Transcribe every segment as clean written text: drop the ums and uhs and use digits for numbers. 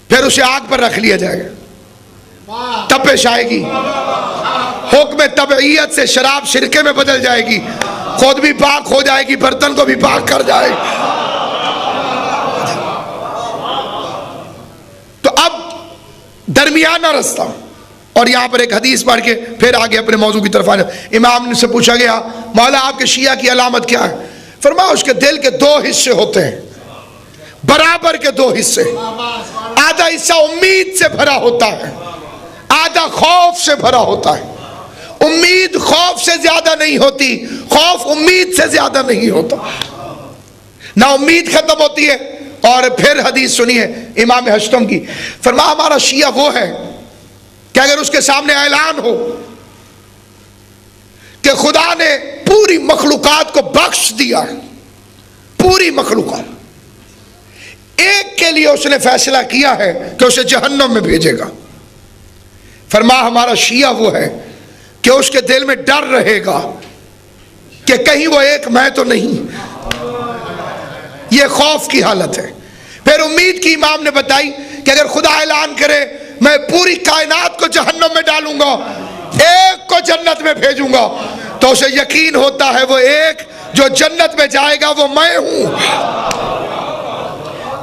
پھر اسے آگ پر رکھ لیا جائے گا، تپش آئے گی، حکم طبعیت سے شراب شرکے میں بدل جائے گی، خود بھی پاک ہو جائے گی، برتن کو بھی پاک کر جائے گی۔ تو اب درمیانہ رستہ، اور یہاں پر ایک حدیث پڑھ کے پھر آگے اپنے موضوع کی طرف آنے۔ امام سے پوچھا گیا مولا آپ کے شیعہ کی علامت کیا ہے؟ فرمایا اس کے دل کے دو حصے ہوتے ہیں، برابر کے دو حصے، آدھا حصہ امید سے بھرا ہوتا ہے، آدھا خوف سے بھرا ہوتا ہے۔ امید خوف سے زیادہ نہیں ہوتی، خوف امید سے زیادہ نہیں ہوتا، نہ امید ختم ہوتی ہے۔ اور پھر حدیث سنیے امام ہشتم کی، فرمایا ہمارا شیعہ وہ ہے کہ اگر اس کے سامنے اعلان ہو کہ خدا نے پوری مخلوقات کو بخش دیا ہے، پوری مخلوقات، ایک کے لیے اس نے فیصلہ کیا ہے کہ اسے جہنم میں بھیجے گا، فرمایا ہمارا شیعہ وہ ہے کہ اس کے دل میں ڈر رہے گا کہ کہیں وہ ایک میں تو نہیں، یہ خوف کی حالت ہے۔ پھر امید کی امام نے بتائی کہ اگر خدا اعلان کرے میں پوری کائنات کو جہنم میں ڈالوں گا، ایک کو جنت میں بھیجوں گا، تو اسے یقین ہوتا ہے وہ ایک جو جنت میں جائے گا وہ میں ہوں،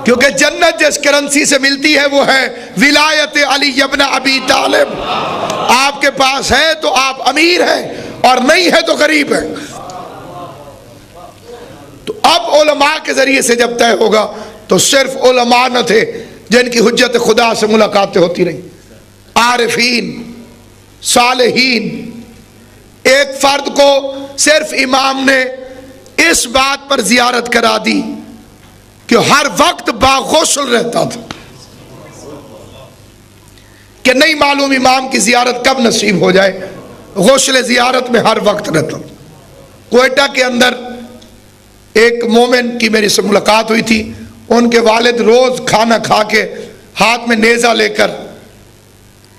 کیونکہ جنت جس کرنسی سے ملتی ہے وہ ہے ولایت علی ابن ابی طالب۔ آپ کے پاس ہے تو آپ امیر ہیں، اور نہیں ہے تو غریب ہیں۔ تو اب علماء کے ذریعے سے جب طے ہوگا تو صرف علماء نہ تھے جن کی حجت خدا سے ملاقاتیں ہوتی رہی، عارفین، صالحین۔ ایک فرد کو صرف امام نے اس بات پر زیارت کرا دی کہ ہر وقت باغسل رہتا تھا، کہ نہیں معلوم امام کی زیارت کب نصیب ہو جائے، غسل زیارت میں ہر وقت رہتا تھا۔ کوئٹہ کے اندر ایک مومن کی میری سے ملاقات ہوئی تھی، ان کے والد روز کھانا کھا کے ہاتھ میں نیزہ لے کر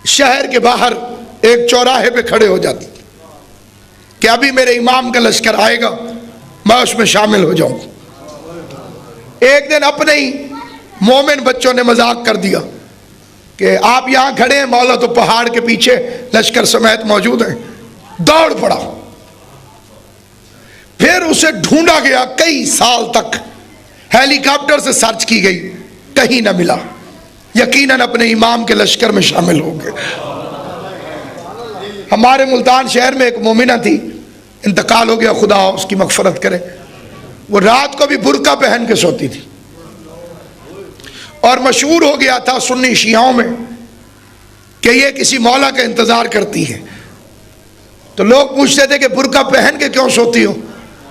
شہر کے باہر ایک چوراہے پہ کھڑے ہو جاتے کہ ابھی میرے امام کا لشکر آئے گا، میں اس میں شامل ہو جاؤں گا۔ ایک دن اپنے ہی مومن بچوں نے مذاق کر دیا کہ آپ یہاں کھڑے ہیں، مولا تو پہاڑ کے پیچھے لشکر سمیت موجود ہیں۔ دوڑ پڑا، پھر اسے ڈھونڈا گیا، کئی سال تک ہیلی کاپٹر سے سرچ کی گئی، کہیں نہ ملا، یقیناً اپنے امام کے لشکر میں شامل ہو گئے۔ ہمارے ملتان شہر میں ایک مومنہ تھی، انتقال ہو گیا، خدا اس کی مغفرت کرے۔ وہ رات کو بھی برقع پہن کے سوتی تھی، اور مشہور ہو گیا تھا سنی شیعوں میں کہ یہ کسی مولا کا انتظار کرتی ہے۔ تو لوگ پوچھتے تھے کہ برقع پہن کے کیوں سوتی ہو؟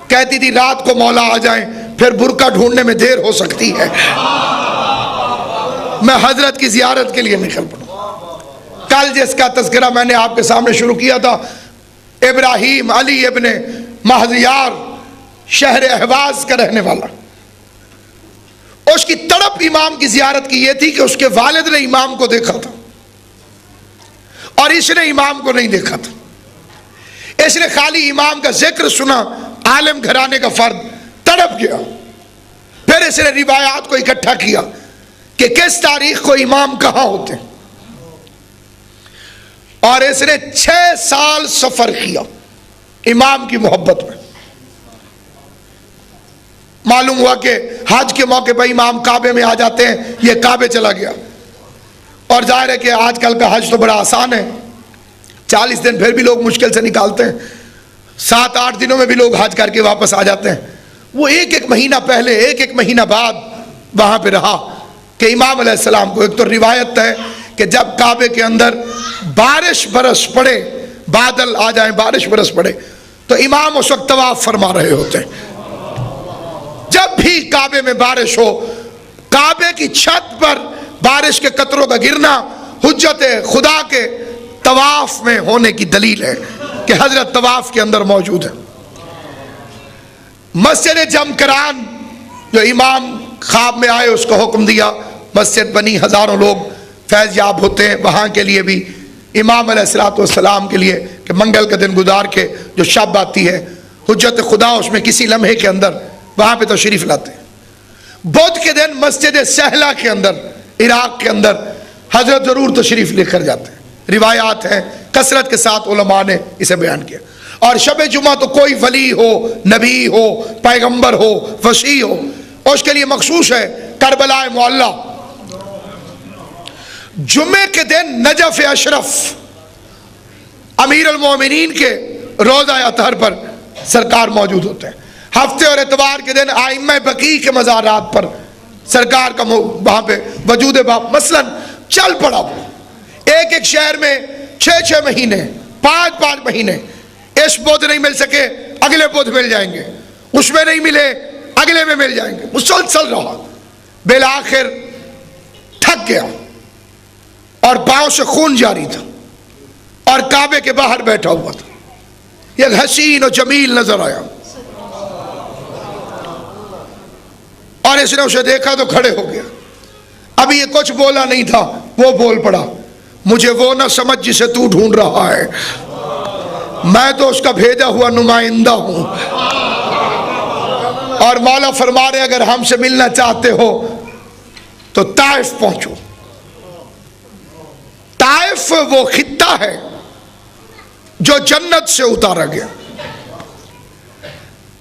کہتی تھی رات کو مولا آ جائیں پھر برقع ڈھونڈنے میں دیر ہو سکتی ہے، میں حضرت کی زیارت کے لیے نکل پڑوں۔ کل جس کا تذکرہ میں نے آپ کے سامنے شروع کیا تھا، ابراہیم علی ابن مہذیار، شہر اہواز کا رہنے والا، اس کی تڑپ امام کی زیارت کی یہ تھی کہ اس کے والد نے امام کو دیکھا تھا اور اس نے امام کو نہیں دیکھا تھا۔ اس نے خالی امام کا ذکر سنا، عالم گھرانے کا فرد، تڑپ گیا۔ پھر اس نے روایات کو اکٹھا کیا کہ کس تاریخ کو امام کہاں ہوتے ہیں، اور اس نے 6 سال سفر کیا امام کی محبت میں۔ معلوم ہوا کہ حج کے موقع پر امام کعبے میں آ جاتے ہیں، یہ کعبے چلا گیا، اور ظاہر ہے کہ آج کل کا حج تو بڑا آسان ہے، 40 دن پھر بھی لوگ مشکل سے نکالتے ہیں، 7-8 دنوں میں بھی لوگ حج کر کے واپس آ جاتے ہیں۔ وہ ایک مہینہ پہلے، ایک مہینہ بعد وہاں پہ رہا کہ امام علیہ السلام کو، ایک تو روایت ہے کہ جب کعبے کے اندر بارش برس پڑے، بادل آ جائیں، بارش برس پڑے، تو امام اس وقت طواف فرما رہے ہوتے ہیں۔ جب بھی کعبے میں بارش ہو، کعبے کی چھت پر بارش کے قطروں کا گرنا حجت خدا کے طواف میں ہونے کی دلیل ہے کہ حضرت طواف کے اندر موجود ہے۔ مسجد جمکران جو امام خواب میں آئے، اس کو حکم دیا، مسجد بنی، ہزاروں لوگ فیض یاب ہوتے ہیں، وہاں کے لیے بھی امام علیہ السلام کے لیے کہ منگل کا دن گزار کے جو شب آتی ہے، حجت خدا اس میں کسی لمحے کے اندر وہاں پہ تشریف لاتے ہیں۔ بدھ کے دن مسجد سہلہ کے اندر عراق کے اندر حضرت ضرور تشریف لے کر جاتے ہیں، روایات ہیں کثرت کے ساتھ علماء نے اسے بیان کیا. اور شب جمعہ تو کوئی ولی ہو، نبی ہو، پیغمبر ہو، وصی ہو، اس کے لیے مخصوص ہے کربلا معلی. جمعے کے دن نجف اشرف امیر المومنین کے روزہ اطہر پر سرکار موجود ہوتے ہیں. ہفتے اور اتوار کے دن ائمہ بقیع کے مزارات پر سرکار کا وہاں پہ وجود باپ مثلا چل پڑا. ایک ایک شہر میں 6 مہینے 5 مہینے اس بدھ نہیں مل سکے اگلے بدھ مل جائیں گے، اس میں نہیں ملے اگلے میں مل جائیں گے، مسلسل رہا. بالآخر تھک گیا اور پاؤں سے خون جاری تھا اور کعبے کے باہر بیٹھا ہوا تھا. یہ حسین و جمیل نظر آیا اور اس نے اسے دیکھا تو کھڑے ہو گیا. ابھی یہ کچھ بولا نہیں تھا، وہ بول پڑا، مجھے وہ نہ سمجھ جسے تو ڈھونڈ رہا ہے، میں تو اس کا بھیجا ہوا نمائندہ ہوں. اور مولا فرما رہے اگر ہم سے ملنا چاہتے ہو تو طائف پہنچو. طائف وہ خطہ ہے جو جنت سے اتارا گیا.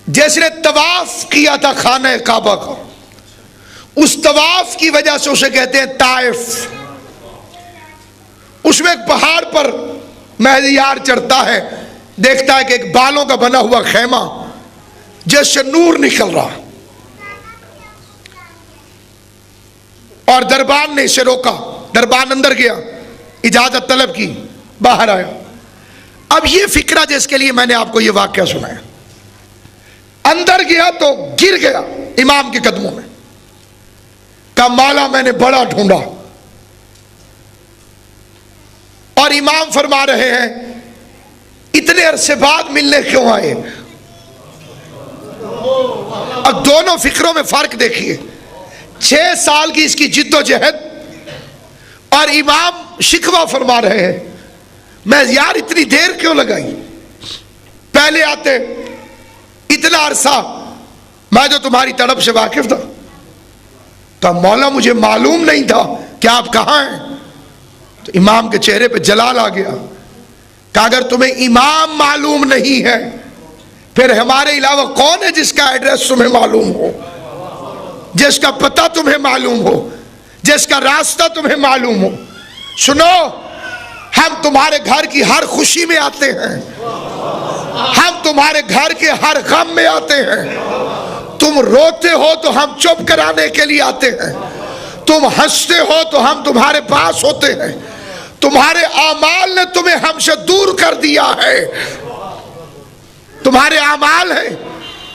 جس نے طواف کیا تھا خانہ کعبہ کا، اس طواف کی وجہ سے اسے کہتے ہیں طائف. اس میں ایک پہاڑ پر مہدیار چڑھتا ہے، دیکھتا ہے کہ ایک بالوں کا بنا ہوا خیمہ جس سے نور نکل رہا، اور دربان نے اسے روکا. دربان اندر گیا، اجازت طلب کی، باہر آیا. اب یہ فکرہ جس کے لیے میں نے آپ کو یہ واقعہ سنایا، اندر گیا تو گر گیا امام کے قدموں میں، کہا مولا میں نے بڑا ڈھونڈا. اور امام فرما رہے ہیں اتنے عرصے بعد ملنے کیوں آئے؟ اب دونوں فکروں میں فرق دیکھیے. 6 سال کی اس کی جد و جہد، اور امام شکوہ فرما رہے ہیں میں یار اتنی دیر کیوں لگائی، پہلے آتے اتنا عرصہ، میں جو تمہاری تڑپ سے واقف تھا. تو مولا مجھے معلوم نہیں تھا کہ آپ کہاں ہیں. تو امام کے چہرے پہ جلال آ گیا کہ اگر تمہیں امام معلوم نہیں ہے پھر ہمارے علاوہ کون ہے جس کا ایڈریس تمہیں معلوم ہو، جس کا پتہ تمہیں معلوم ہو، جس کا راستہ تمہیں معلوم ہو. سنو، ہم تمہارے گھر کی ہر خوشی میں آتے ہیں، ہم تمہارے گھر کے ہر غم میں آتے ہیں. تم روتے ہو تو ہم چپ کرانے کے لیے آتے ہیں، تم ہنستے ہو تو ہم تمہارے پاس ہوتے ہیں. تمہارے اعمال نے تمہیں ہم سے دور کر دیا ہے، تمہارے اعمال ہیں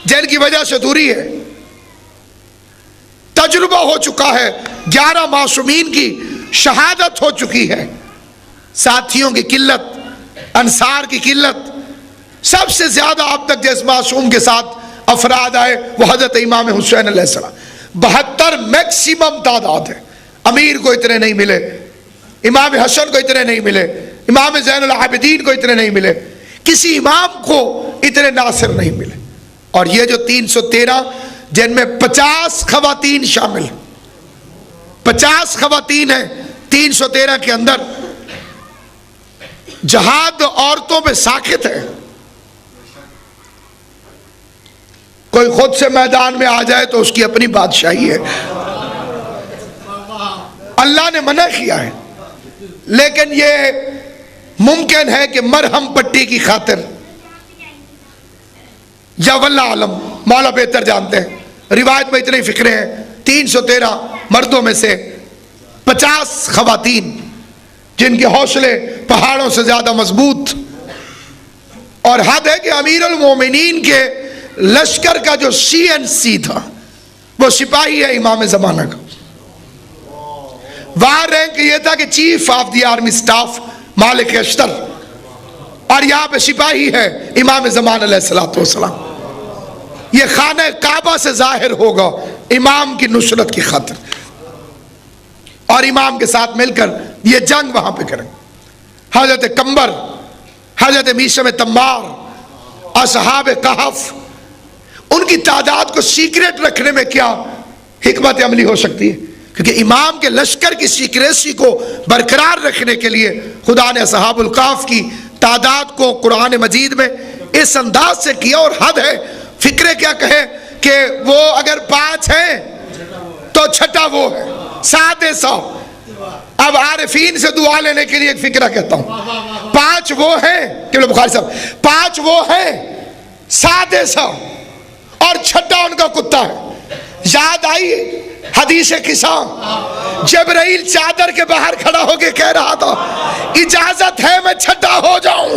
جن کی وجہ سے دوری ہے. تجربہ ہو چکا ہے، 11 معصومین کی شہادت ہو چکی ہے. ساتھیوں کی قلت، انصار کی قلت، سب سے زیادہ اب تک جس معصوم کے ساتھ افراد آئے وہ حضرت امام حسین علیہ السلام. 72 میکسیمم تعداد ہے. امیر کو اتنے نہیں ملے، امام حسن کو اتنے نہیں ملے، امام زین العابدین کو اتنے نہیں ملے، کسی امام کو اتنے ناصر نہیں ملے. اور یہ جو 313 جن میں 50 خواتین شامل، 50 خواتین ہیں 313 کے اندر. جہاد عورتوں پہ ساخت ہے. کوئی خود سے میدان میں آ جائے تو اس کی اپنی بادشاہی ہے، اللہ نے منع کیا ہے. لیکن یہ ممکن ہے کہ مرہم پٹی کی خاطر، یا واللہ عالم، مولا بہتر جانتے ہیں. روایت میں اتنے فکرے ہیں، 313 مردوں میں سے 50 خواتین جن کے حوصلے پہاڑوں سے زیادہ مضبوط. اور حد ہے کہ امیر المومنین کے لشکر کا جو CNC تھا وہ سپاہی ہے امام زمانہ کا. وہاں رینک یہ تھا کہ chief of the army staff Malik Ashtar, اور یہاں پہ سپاہی ہے امام زمان علیہ السلام. یہ خانہ کعبہ سے ظاہر ہوگا امام کی نصرت کی خاطر، اور امام کے ساتھ مل کر یہ جنگ وہاں پہ کریں. حضرت کمبر، حضرت میثم تمار، اصحاب کہف، ان کی تعداد کو سیکریٹ رکھنے میں کیا حکمت عملی ہو سکتی ہے کیونکہ امام کے لشکر کی سیکریسی کو برقرار رکھنے کے لیے خدا نے اصحاب الکہف کی تعداد کو قرآن مجید میں اس انداز سے کیا. اور حد ہے، فکرے کیا کہیں کہ وہ اگر 5 ہیں تو چھٹا وہ ہے، 700. اب عارفین سے دعا لینے کے لیے ایک فکرہ کہتا ہوں، 5 وہ ہیں کہ بخاری صاحب 5 وہ ہیں 700 اور چھٹا ان کا کتا ہے. یاد آئی حدیث قصہ، جبرائیل چادر کے باہر کھڑا ہو کے کہہ رہا تھا اجازت ہے میں چھٹا ہو جاؤں.